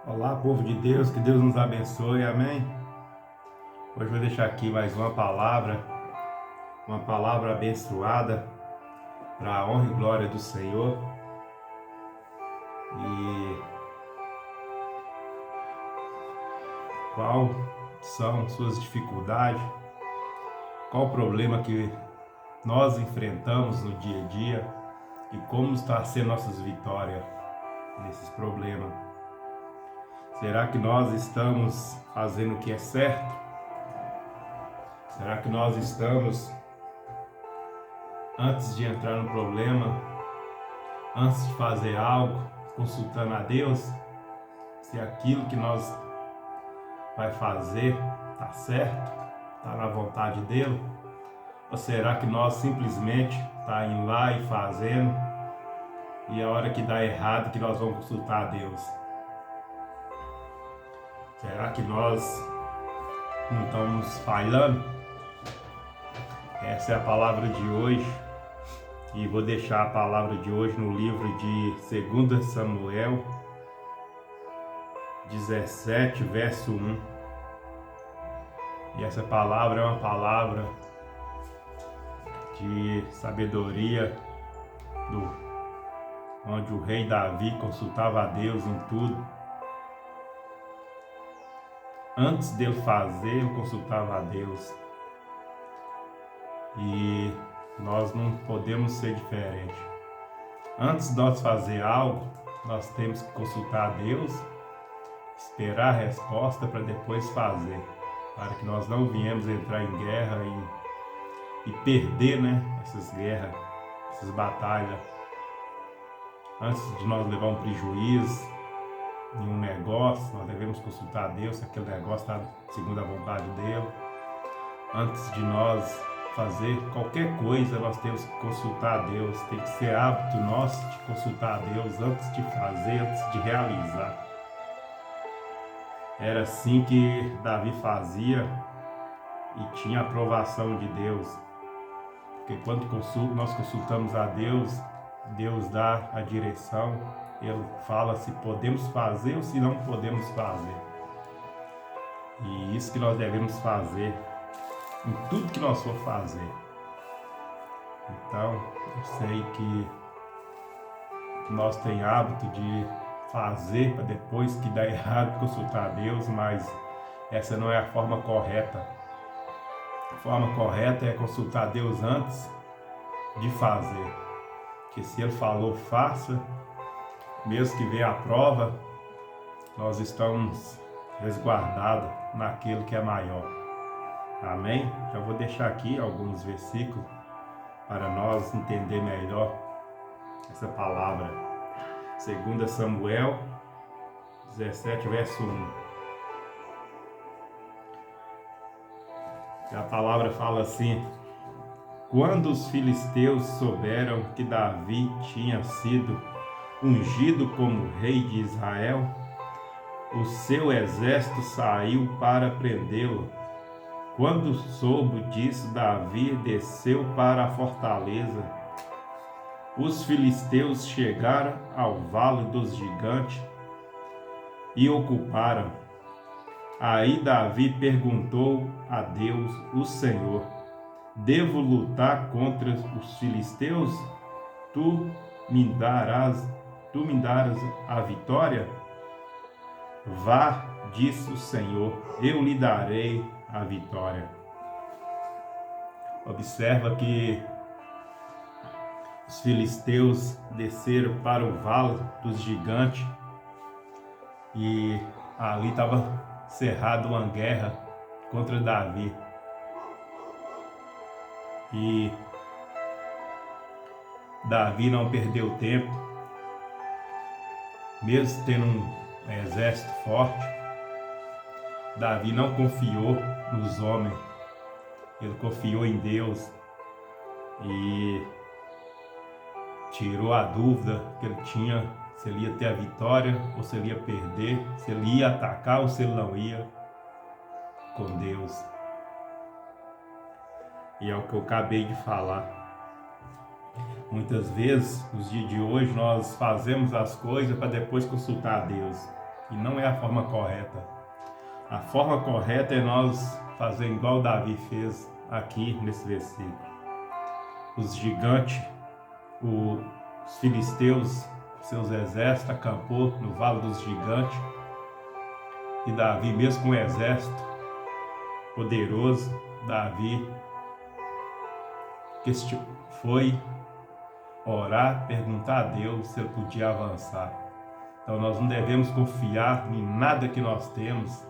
Olá, povo de Deus, que Deus nos abençoe, amém? Hoje eu vou deixar aqui mais uma palavra abençoada para a honra e glória do Senhor. E qual são suas dificuldades? Qual o problema que nós enfrentamos no dia a dia e como está sendo nossas vitórias nesses problemas? Será que nós estamos fazendo o que é certo? Será que nós estamos, antes de entrar no problema, antes de fazer algo, consultando a Deus, se aquilo que nós vai fazer está certo, está na vontade dele? Ou será que nós simplesmente está indo lá e fazendo, e a hora que dá errado que nós vamos consultar a Deus? Será que nós não estamos falhando? Essa é a palavra de hoje, e vou deixar a palavra de hoje no livro de 2 Samuel 17, verso 1. E essa palavra é uma palavra de sabedoria, onde o rei Davi consultava a Deus em tudo. Antes dele fazer, ele consultava a Deus. E nós não podemos ser diferentes. Antes de nós fazer algo, nós temos que consultar a Deus, esperar a resposta para depois fazer, para que nós não viemos entrar em guerra e perder, essas guerras, essas batalhas. Antes de nós levar um prejuízo em um negócio, nós devemos consultar a Deus se aquele negócio está segundo a vontade dele. Antes de nós fazer qualquer coisa, nós temos que consultar a Deus. Tem que ser hábito nosso de consultar a Deus antes de fazer, antes de realizar. Era assim que Davi fazia e tinha a aprovação de Deus. Porque quando nós consultamos a Deus, Deus dá a direção. Ele fala se podemos fazer ou se não podemos fazer. E isso que nós devemos fazer em tudo que nós for fazer. Então, eu sei que nós temos hábito de fazer para depois que dá errado consultar a Deus, mas essa não é a forma correta. A forma correta é consultar a Deus antes de fazer. Porque se Ele falou, faça, mesmo que venha a prova, nós estamos resguardados naquilo que é maior. Amém? Já vou deixar aqui alguns versículos para nós entender melhor essa palavra. 2 Samuel 17, verso 1. E a palavra fala assim: quando os filisteus souberam que Davi tinha sido ungido como rei de Israel, o seu exército saiu para prendê-lo. Quando soube disso, Davi desceu para a fortaleza. Os filisteus chegaram ao vale dos gigantes e ocuparam. Aí Davi perguntou a Deus, o Senhor: devo lutar contra os filisteus? Tu me darás a vitória? Vá, disse o Senhor, eu lhe darei a vitória. Observa que os filisteus desceram para o vale dos gigantes e ali estava cerrada uma guerra contra Davi. E Davi não perdeu tempo, mesmo tendo um exército forte. Davi não confiou nos homens, ele confiou em Deus e tirou a dúvida que ele tinha se ele ia ter a vitória ou se ele ia perder, se ele ia atacar ou se ele não ia, com Deus. E é o que eu acabei de falar. Muitas vezes, nos dias de hoje, nós fazemos as coisas para depois consultar a Deus. E não é a forma correta. A forma correta é nós fazer igual Davi fez aqui nesse versículo. Os gigantes, os filisteus, seus exércitos acampou no Vale dos Gigantes. E Davi, mesmo com um exército poderoso, Davi foi orar, perguntar a Deus se ele podia avançar. Então nós não devemos confiar em nada que nós temos,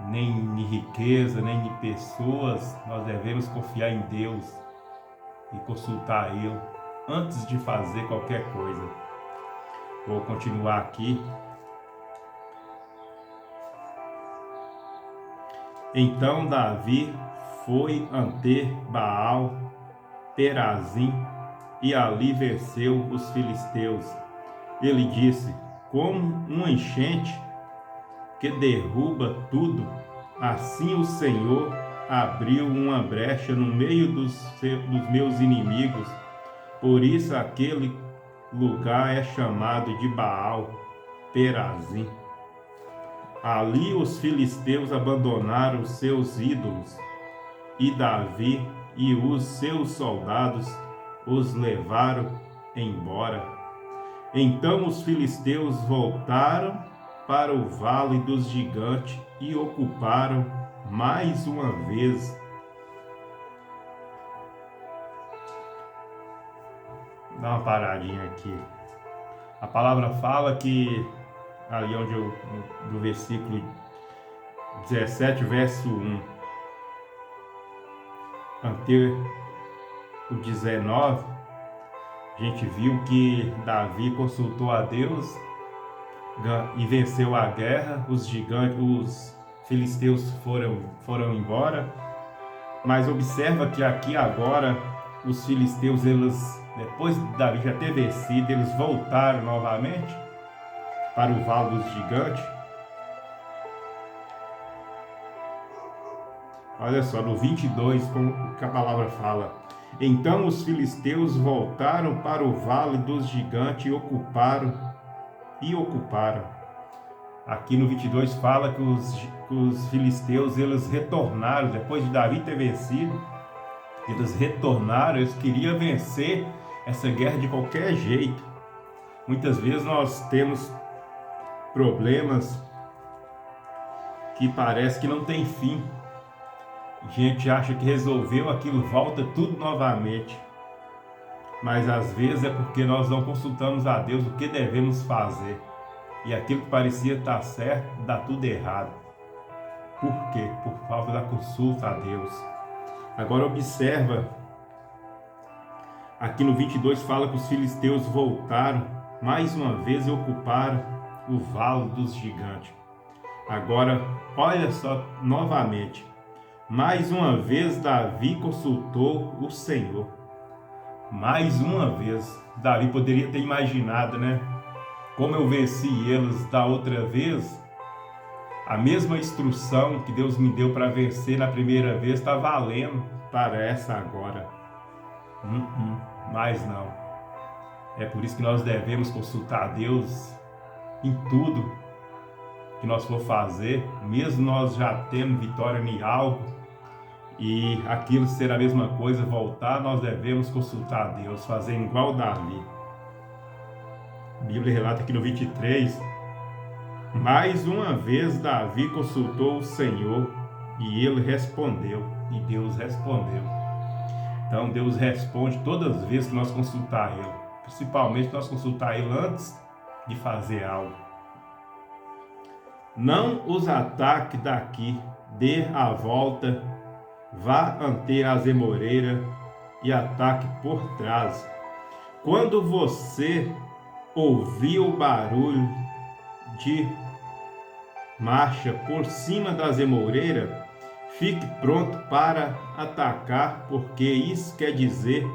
nem em riqueza, nem em pessoas. Nós devemos confiar em Deus e consultar Ele antes de fazer qualquer coisa. Vou continuar aqui. Então Davi foi ante Baal Perazim e ali venceu os filisteus. Ele disse: como uma enchente que derruba tudo, assim o Senhor abriu uma brecha no meio dos meus inimigos. Por isso aquele lugar é chamado de Baal Perazim. Ali os filisteus abandonaram os seus ídolos, e Davi e os seus soldados os levaram embora. Então os filisteus voltaram para o Vale dos Gigantes e ocuparam mais uma vez. Dá uma paradinha aqui. A palavra fala que, ali onde do versículo 17, verso 1, até o 19, a gente viu que Davi consultou a Deus e venceu a guerra. Os gigantes, os filisteus foram embora. Mas observa que aqui agora os filisteus, eles, depois de Davi já ter vencido, eles voltaram novamente para o Vale dos Gigantes. Olha só, no 22, como que a palavra fala: então os filisteus voltaram para o Vale dos Gigantes e ocuparam. Aqui no 22 fala que os filisteus, eles retornaram, depois de Davi ter vencido, eles retornaram, eles queriam vencer essa guerra de qualquer jeito. Muitas vezes nós temos problemas que parece que não tem fim. A gente acha que resolveu aquilo, volta tudo novamente. Mas às vezes é porque nós não consultamos a Deus o que devemos fazer. E aquilo que parecia estar certo, dá tudo errado. Por quê? Por falta da consulta a Deus. Agora observa, aqui no 22 fala que os filisteus voltaram mais uma vez e ocuparam o Vale dos Gigantes. Agora, olha só novamente. Mais uma vez Davi consultou o Senhor. Mais uma vez. Davi poderia ter imaginado, né? Como eu venci eles da outra vez, a mesma instrução que Deus me deu para vencer na primeira vez está valendo para essa agora. Mas não. É por isso que nós devemos consultar a Deus em tudo que nós for fazer, mesmo nós já tendo vitória em algo, e aquilo ser a mesma coisa, voltar, nós devemos consultar a Deus, fazer igual Davi. A Bíblia relata aqui no 23, mais uma vez Davi consultou o Senhor e ele respondeu, e Deus respondeu. Então Deus responde todas as vezes que nós consultar Ele, principalmente nós consultar Ele antes de fazer algo. Não os ataque daqui, dê a volta, vá ante a zemoreira e ataque por trás. Quando você ouvir o barulho de marcha por cima da zemoreira, fique pronto para atacar, porque isso quer dizer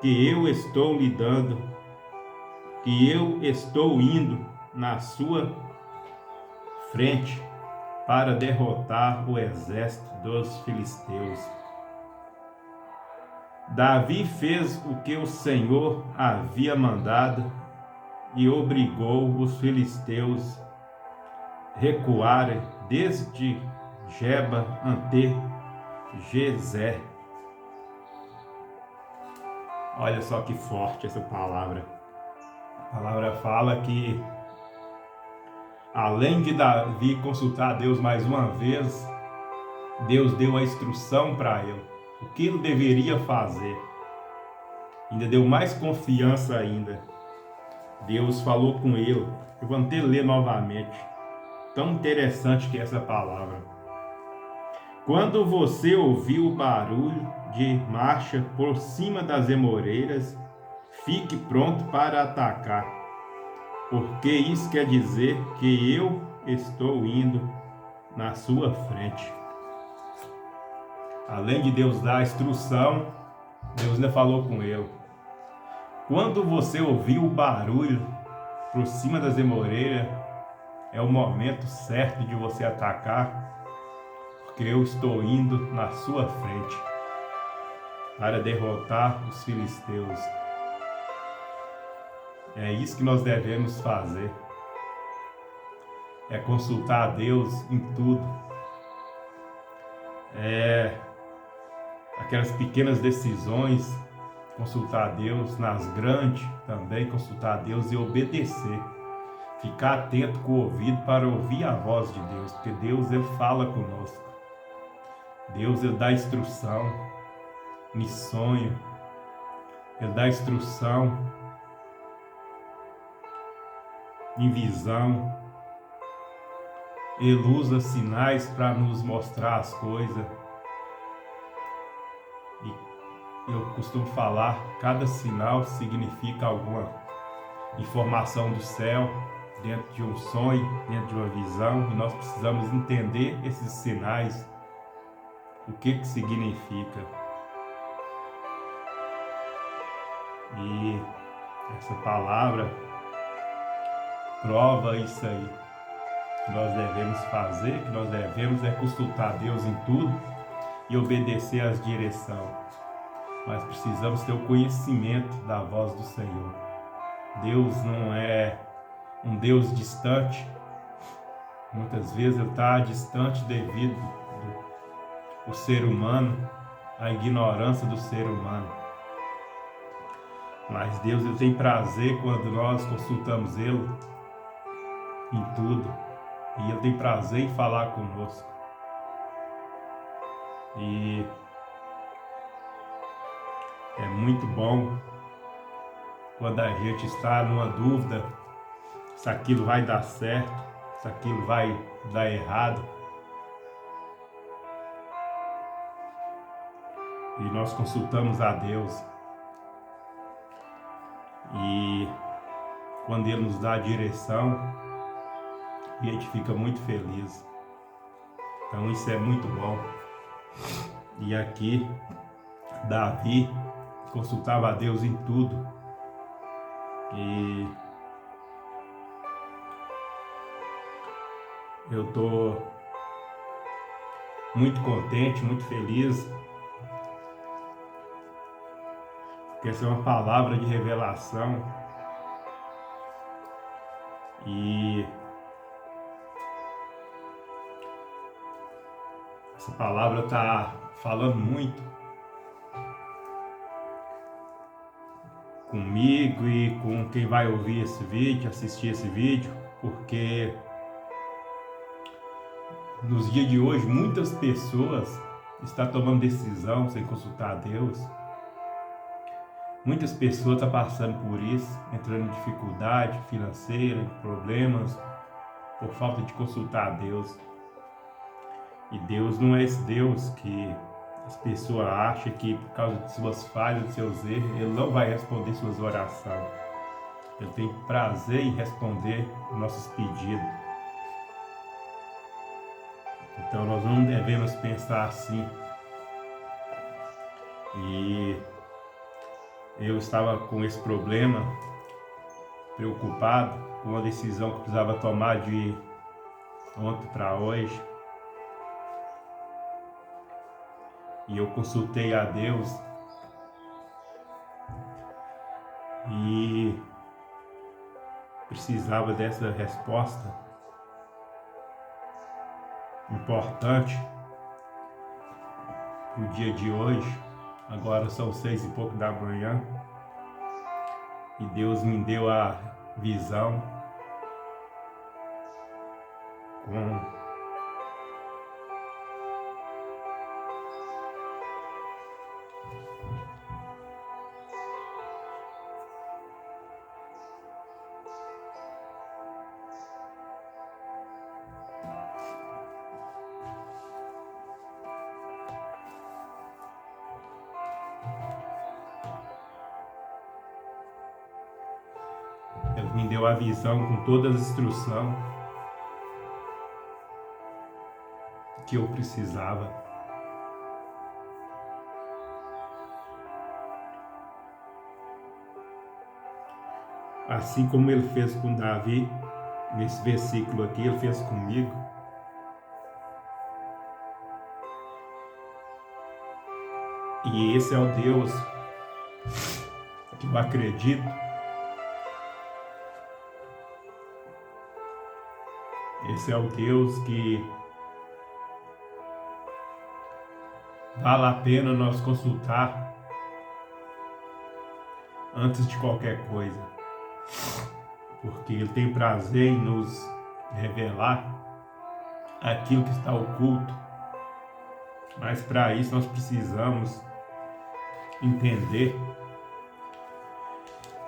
que eu estou indo na sua frente para derrotar o exército dos filisteus. Davi fez o que o Senhor havia mandado e obrigou os filisteus recuarem desde Geba ante Gezer. Olha só que forte essa palavra. A palavra fala que, além de Davi consultar a Deus mais uma vez, Deus deu a instrução para ele, o que ele deveria fazer. Ainda deu mais confiança ainda. Deus falou com ele. Eu vou até ler novamente. Tão interessante que é essa palavra. Quando você ouvir o barulho de marcha por cima das amoreiras, fique pronto para atacar, porque isso quer dizer que eu estou indo na sua frente. Além de Deus dar a instrução, Deus ainda falou com ele. Quando você ouvir o barulho por cima das amoreiras, é o momento certo de você atacar, porque eu estou indo na sua frente para derrotar os filisteus. É isso que nós devemos fazer. É consultar a Deus em tudo. Aquelas pequenas decisões, consultar a Deus, nas grandes também consultar a Deus e obedecer. Ficar atento com o ouvido para ouvir a voz de Deus, porque Deus, Ele fala conosco. Deus, Ele dá instrução em sonho, Ele dá instrução em visão, Ele usa sinais para nos mostrar as coisas. E eu costumo falar, cada sinal significa alguma informação do céu, dentro de um sonho, dentro de uma visão, e nós precisamos entender esses sinais, o que significa. E essa palavra prova isso aí, que nós devemos fazer, que nós devemos consultar Deus em tudo e obedecer às direções. Mas precisamos ter o conhecimento da voz do Senhor. Deus não é um Deus distante. Muitas vezes Ele está distante devido ao ser humano, à ignorância do ser humano. Mas Deus, Ele tem prazer quando nós consultamos Ele em tudo. E Ele tem prazer em falar conosco. E é muito bom quando a gente está numa dúvida se aquilo vai dar certo, se aquilo vai dar errado. E nós consultamos a Deus. E quando Ele nos dá a direção, a gente fica muito feliz. Então isso é muito bom. E aqui, Davi consultava a Deus em tudo. E eu estou muito contente, muito feliz, porque essa é uma palavra de revelação. E essa palavra está falando muito comigo e com quem vai ouvir esse vídeo, assistir esse vídeo, porque nos dias de hoje muitas pessoas estão tomando decisão sem consultar a Deus. Muitas pessoas estão passando por isso, entrando em dificuldade financeira, problemas, por falta de consultar a Deus. E Deus não é esse Deus que as pessoas acham que por causa de suas falhas, de seus erros, Ele não vai responder suas orações. Ele tem prazer em responder nossos pedidos. Então nós não devemos pensar assim. E eu estava com esse problema, preocupado com uma decisão que eu precisava tomar de ontem para hoje. E eu consultei a Deus e precisava dessa resposta. importante para o dia de hoje. Agora são 6 e pouco da manhã e Deus me deu a visão com Deus me deu a visão com todas as instruções que eu precisava. Assim como ele fez com Davi, nesse versículo aqui, ele fez comigo. E esse é o Deus que eu acredito. Esse é o Deus que vale a pena nós consultar antes de qualquer coisa. Porque Ele tem prazer em nos revelar aquilo que está oculto. Mas para isso nós precisamos entender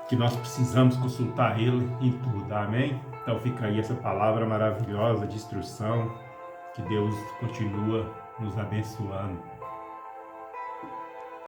que nós precisamos consultar Ele em tudo, amém? Então fica aí essa palavra maravilhosa de instrução, que Deus continua nos abençoando.